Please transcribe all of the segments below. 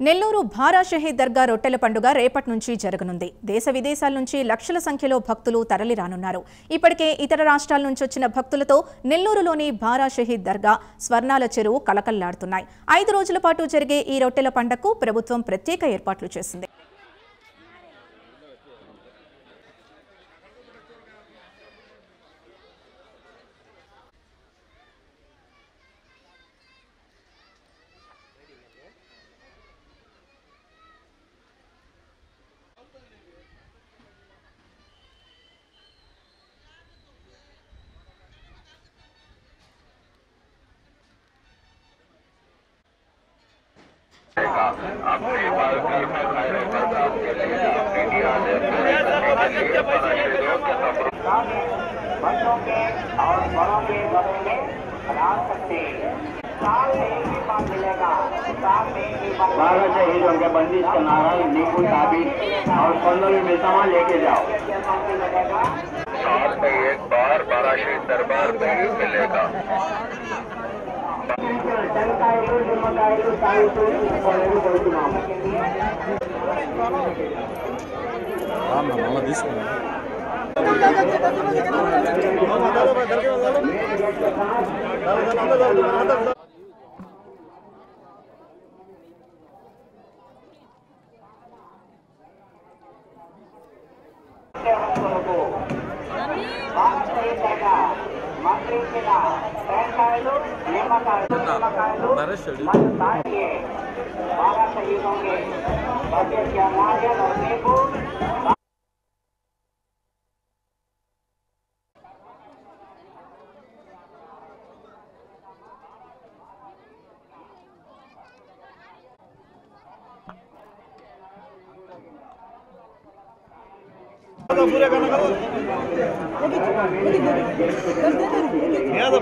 నెల్లూరు భారా షహీద్ దర్గా రొట్టెల పండుగ రేపటి నుంచి జరగనుంది. దేశ విదేశాల నుంచి లక్షల సంఖ్యలో భక్తులు తరలిరానున్నారు. ఇప్పటికే ఇతర రాష్ట్రాల నుంచి వచ్చిన భక్తులతో నెల్లూరులోని భారా షహీద్ దర్గా స్వర్ణాల చెరువు కలకల్లాడుతున్నాయి. 5 రోజుల పాటు జరిగే ఈ రొట్టెల పండుగకు ప్రభుత్వం ప్రత్యేక ఏర్పాట్లు చేసింది. बच्चों के और बड़ों के गले में रात सकते साल में एक ही बात मिलेगा। साल में एक ही बात बारह शहीदों के बंदिश का नारा नींबू ताबीज और 15 में सामान लेके जाओ। साल में एक बार बारह शहीद दरबार में ही मिलेगा।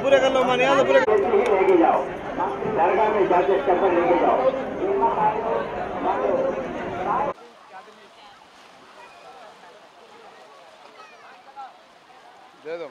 पूरे कर लो माने पूरे लेके जाओ दरगाह में जाके चप्पल लेके जाओ दे दो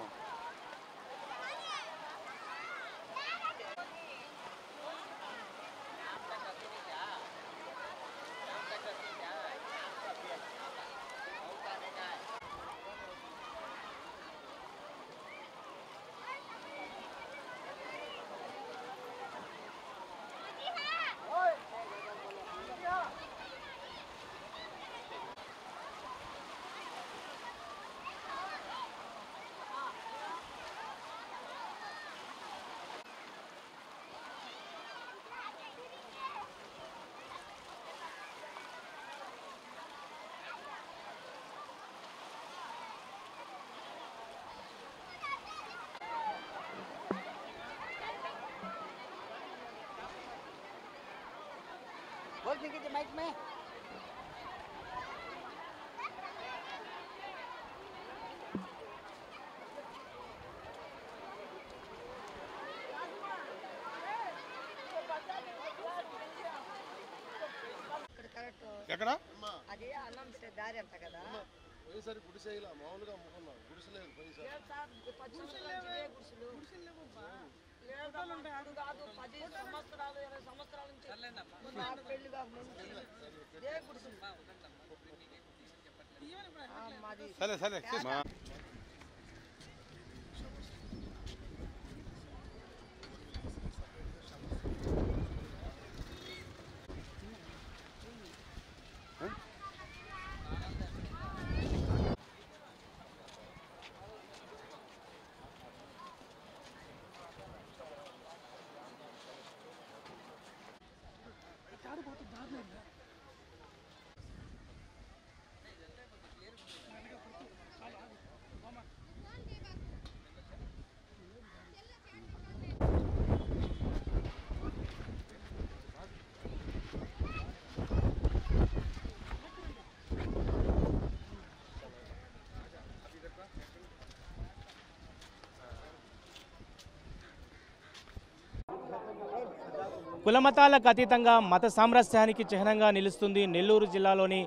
बोल के माइक में ఎక్కడ అది అన్నం దారి అంట కదా పోయినసారి గుడిసేలా మామూలుగా అమ్ముకున్నాం గుడిసెలేదు పోయినసారి సరే సరే కులమతాలకు అతీతంగా మత సామరస్యానికి చిహ్నంగా నిలుస్తుంది నెల్లూరు జిల్లాలోని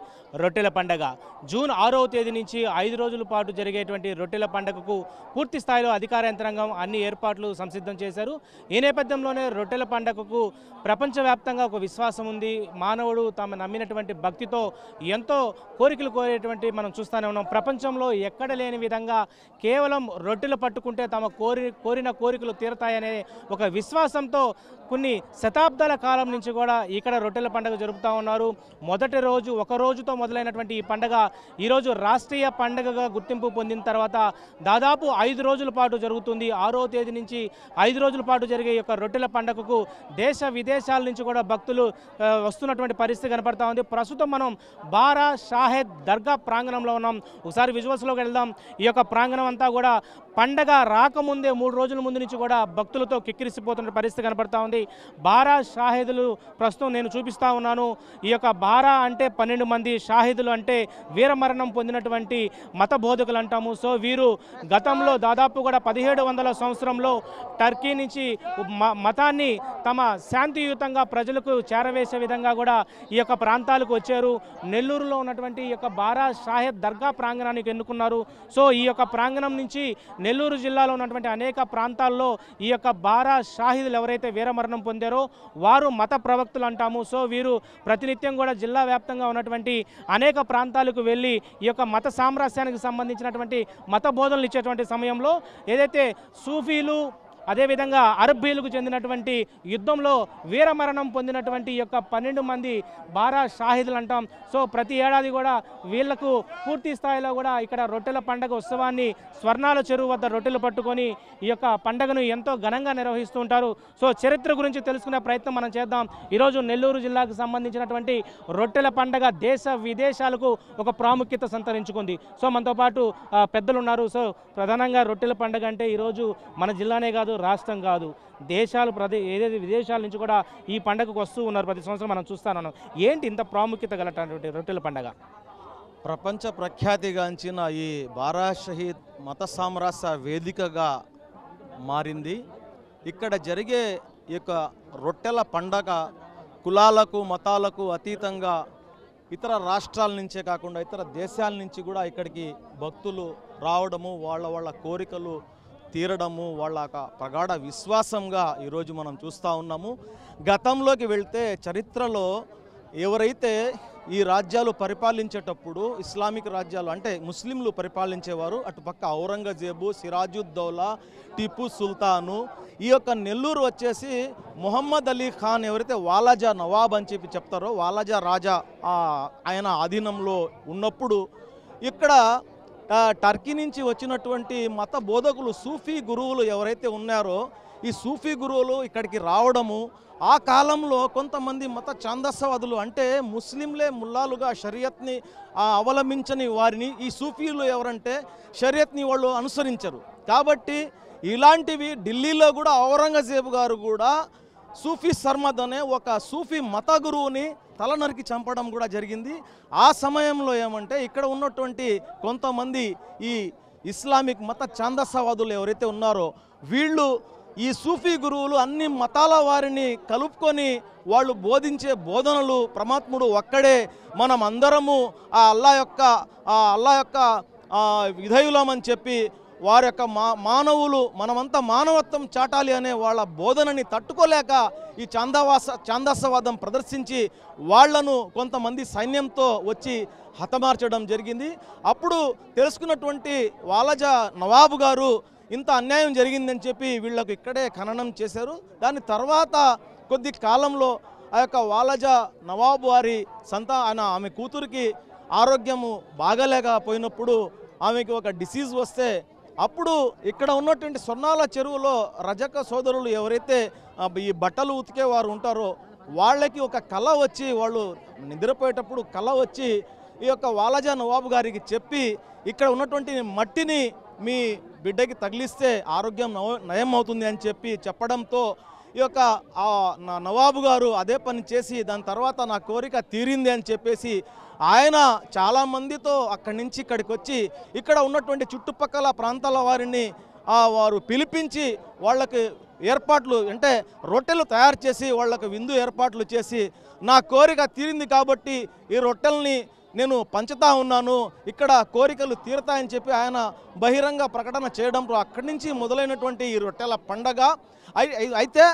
రొట్టెల పండగ. జూన్ 6వ తేదీ నుంచి 5 రోజుల పాటు జరిగేటువంటి రొట్టెల పండగకు పూర్తి స్థాయిలో అధికార యంత్రాంగం అన్ని ఏర్పాట్లు సంసిద్ధం చేశారు. ఈ నేపథ్యంలోనే రొట్టెల పండగకు ప్రపంచవ్యాప్తంగా ఒక విశ్వాసం ఉంది. మానవుడు తమ నమ్మినటువంటి భక్తితో ఎంతో కోరికలు కోరేటువంటి మనం చూస్తూనే ఉన్నాం. ప్రపంచంలో ఎక్కడ లేని విధంగా కేవలం రొట్టెలు పట్టుకుంటే తమ కోరిన కోరికలు తీరతాయనే ఒక విశ్వాసంతో కొన్ని శతాబ్దాల కాలం నుంచి కూడా ఇక్కడ రొట్టెల పండుగ జరుపుతూ ఉన్నారు. మొదటి రోజు ఒక రోజుతో మొదలైనటువంటి ఈ పండుగ ఈరోజు రాష్ట్రీయ పండుగగా గుర్తింపు పొందిన తర్వాత దాదాపు 5 రోజుల పాటు జరుగుతుంది. 6వ తేదీ నుంచి 5 రోజుల పాటు జరిగే ఈ యొక్క రొట్టెల పండుగకు దేశ విదేశాల నుంచి కూడా భక్తులు వస్తున్నటువంటి పరిస్థితి కనపడతా ఉంది. ప్రస్తుతం మనం బారా షాహెద్ దర్గా ప్రాంగణంలో ఉన్నాం. ఒకసారి విజువల్స్లోకి వెళ్దాం. ఈ యొక్క ప్రాంగణం అంతా కూడా పండగ రాకముందే 3 రోజుల ముందు నుంచి కూడా భక్తులతో కిక్కిరిసిపోతున్న పరిస్థితి కనపడతా ఉంది. బారా షాహిదులు ప్రస్తుతం నేను చూపిస్తా ఉన్నాను. ఈ యొక్క బారా అంటే 12 మంది, షాహిదులు అంటే వీరమరణం పొందినటువంటి మత బోధకులు అంటాము. సో వీరు గతంలో దాదాపు కూడా 1700 సంవత్సరంలో టర్కీ నుంచి మతాన్ని తమ శాంతియుతంగా ప్రజలకు చేరవేసే విధంగా కూడా ఈ యొక్క ప్రాంతాలకు వచ్చారు. నెల్లూరులో ఉన్నటువంటి ఈ యొక్క బారా షాహెద్ దర్గా ప్రాంగణానికి ఎన్నుకున్నారు. సో ఈ యొక్క ప్రాంగణం నుంచి నెల్లూరు జిల్లాలో ఉన్నటువంటి అనేక ప్రాంతాల్లో ఈ యొక్క బారా షాహిదులు ఎవరైతే వీరమరణం పొందారో వారు మత ప్రవక్తలు అంటాము. సో వీరు ప్రతినిత్యం కూడా జిల్లా వ్యాప్తంగా ఉన్నటువంటి అనేక ప్రాంతాలకు వెళ్ళి ఈ యొక్క మత సామరస్యానికి సంబంధించినటువంటి మత బోధనలు ఇచ్చేటువంటి సమయంలో ఏదైతే సూఫీలు అదేవిధంగా అరబ్బీలకు చెందినటువంటి యుద్ధంలో వీరమరణం పొందినటువంటి ఈ యొక్క 12 మంది బారా షాహిదులు అంటాం. సో ప్రతి ఏడాది కూడా వీళ్లకు పూర్తి స్థాయిలో కూడా ఇక్కడ రొట్టెల పండగ ఉత్సవాన్ని స్వర్ణాల చెరువు వద్ద రొట్టెలు పట్టుకొని ఈ యొక్క పండుగను ఎంతో ఘనంగా నిర్వహిస్తూ ఉంటారు. సో చరిత్ర గురించి తెలుసుకునే ప్రయత్నం మనం చేద్దాం. ఈరోజు నెల్లూరు జిల్లాకు సంబంధించినటువంటి రొట్టెల పండగ దేశ విదేశాలకు ఒక ప్రాముఖ్యత సంతరించుకుంది. సో మనతో పాటు పెద్దలు ఉన్నారు. సో ప్రధానంగా రొట్టెల పండగ అంటే ఈరోజు మన జిల్లానే కాదు, రాష్ట్రం కాదు, దేశాలు ఏదైతే విదేశాల నుంచి కూడా ఈ పండుగకు వస్తూ ఉన్నారు. ప్రతి సంవత్సరం మనం చూస్తాను. ఏంటి ఇంత ప్రాముఖ్యత గలటువంటి రొట్టెల పండుగ? ప్రపంచ ప్రఖ్యాతిగాంచిన ఈ బారా షహీద్ మత సామరస్య వేదికగా మారింది. ఇక్కడ జరిగే ఈ యొక్క రొట్టెల పండగ కులాలకు మతాలకు అతీతంగా ఇతర రాష్ట్రాల నుంచే కాకుండా ఇతర దేశాల నుంచి కూడా ఇక్కడికి భక్తులు రావడము, వాళ్ళ కోరికలు తీరడము వాళ్ళ ప్రగాఢ విశ్వాసంగా ఈరోజు మనం చూస్తూ ఉన్నాము. గతంలోకి వెళ్తే చరిత్రలో ఎవరైతే ఈ రాజ్యాలు పరిపాలించేటప్పుడు ఇస్లామిక్ రాజ్యాలు అంటే ముస్లింలు పరిపాలించేవారు, అటుపక్క ఔరంగజేబు, సిరాజుద్దౌలా, టిపు సుల్తాను, ఈ యొక్క నెల్లూరు వచ్చేసి మొహమ్మద్ అలీ ఖాన్ ఎవరైతే వాలాజా నవాబ్ అని చెప్పి చెప్తారో వాలాజా రాజా ఆయన ఆధీనంలో ఉన్నప్పుడు ఇక్కడ టర్కీ నుంచి వచ్చినటువంటి మత బోధకులు సూఫీ గురువులు ఎవరైతే ఉన్నారో ఈ సూఫీ గురువులు ఇక్కడికి రావడము, ఆ కాలంలో కొంతమంది మత ఛాందసవాదులు అంటే ముస్లింలే ముల్లాలుగా షరియత్ని అవలంబించని వారిని ఈ సూఫీలు ఎవరంటే షరియత్ని వాళ్ళు అనుసరించరు. కాబట్టి ఇలాంటివి ఢిల్లీలో కూడా ఔరంగజేబు గారు కూడా సూఫీ సర్మద్ అనే ఒక సూఫీ మత గురువుని తల నరికి చంపడం కూడా జరిగింది. ఆ సమయంలో ఏమంటే ఇక్కడ ఉన్నటువంటి కొంతమంది ఈ ఇస్లామిక్ మత ఛాందసవాదులు ఎవరైతే ఉన్నారో వీళ్ళు ఈ సూఫీ గురువులు అన్ని మతాల వారిని కలుపుకొని వాళ్ళు బోధించే బోధనలు పరమాత్ముడు ఒక్కడే, మనం అందరము ఆ అల్లా యొక్క విధేయులమని చెప్పి వారి యొక్క మానవులు మనమంతా మానవత్వం చాటాలి అనే వాళ్ళ బోధనని తట్టుకోలేక ఈ ఛాందసవాదం ప్రదర్శించి వాళ్లను కొంతమంది సైన్యంతో వచ్చి హతమార్చడం జరిగింది. అప్పుడు తెలుసుకున్నటువంటి వాలాజా నవాబు గారు ఇంత అన్యాయం జరిగిందని చెప్పి వీళ్లకు ఇక్కడే ఖననం చేశారు. దాని తర్వాత కొద్ది కాలంలో ఆ యొక్క వాలాజా నవాబు వారి ఆమె కూతురికి ఆరోగ్యము బాగలేకపోయినప్పుడు ఆమెకి ఒక డిసీజ్ వస్తే అప్పుడు ఇక్కడ ఉన్నటువంటి స్వర్ణాల చెరువులో రజక సోదరులు ఎవరైతే ఈ బట్టలు ఉతికే వారు ఉంటారో వాళ్ళకి ఒక కళ వచ్చి, వాళ్ళు నిద్రపోయేటప్పుడు కళ వచ్చి ఈ యొక్క వాలాజా నవాబు గారికి చెప్పి ఇక్కడ ఉన్నటువంటి మట్టిని మీ బిడ్డకి తగిలిస్తే ఆరోగ్యం నయం అవుతుంది అని చెప్పడంతో ఈ యొక్క నవాబు గారు అదే పని చేసి దాని తర్వాత నా కోరిక తీరింది అని చెప్పేసి ఆయన చాలామందితో అక్కడి నుంచి ఇక్కడికి వచ్చి ఇక్కడ ఉన్నటువంటి చుట్టుపక్కల ప్రాంతాల వారిని వారు పిలిపించి వాళ్ళకి ఏర్పాట్లు అంటే రొట్టెలు తయారు చేసి వాళ్ళకు విందు ఏర్పాట్లు చేసి నా కోరిక తీరింది కాబట్టి ఈ రొట్టెల్ని నేను పంచుతా ఉన్నాను, ఇక్కడ కోరికలు తీరుతాయని చెప్పి ఆయన బహిరంగ ప్రకటన చేయడంతో అక్కడి నుంచి మొదలైనటువంటి ఈ రొట్టెల పండగ. అయితే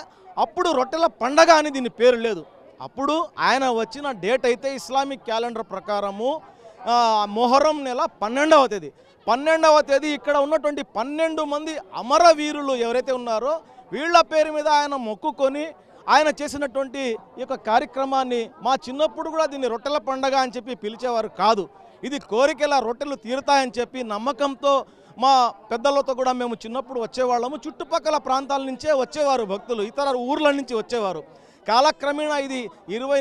అప్పుడు రొట్టెల పండగ అని దీని పేరు లేదు. అప్పుడు ఆయన వచ్చిన డేట్ అయితే ఇస్లామిక్ క్యాలెండర్ ప్రకారము మొహరం నెల 12వ తేదీ. 12వ తేదీ ఇక్కడ ఉన్నటువంటి 12 మంది అమరవీరులు ఎవరైతే ఉన్నారో వీళ్ళ పేరు మీద ఆయన మొక్కుకొని ఆయన చేసినటువంటి ఈ యొక్క కార్యక్రమాన్ని మా చిన్నప్పుడు కూడా దీన్ని రొట్టెల పండగ అని చెప్పి పిలిచేవారు కాదు. ఇది కోరికల రొట్టెలు తీరుతాయని చెప్పి నమ్మకంతో మా పెద్దలతో కూడా మేము చిన్నప్పుడు వచ్చేవాళ్ళము. చుట్టుపక్కల ప్రాంతాల నుంచే వచ్చేవారు భక్తులు, ఇతర ఊర్ల నుంచి వచ్చేవారు. కాలక్రమేణా ఇది 20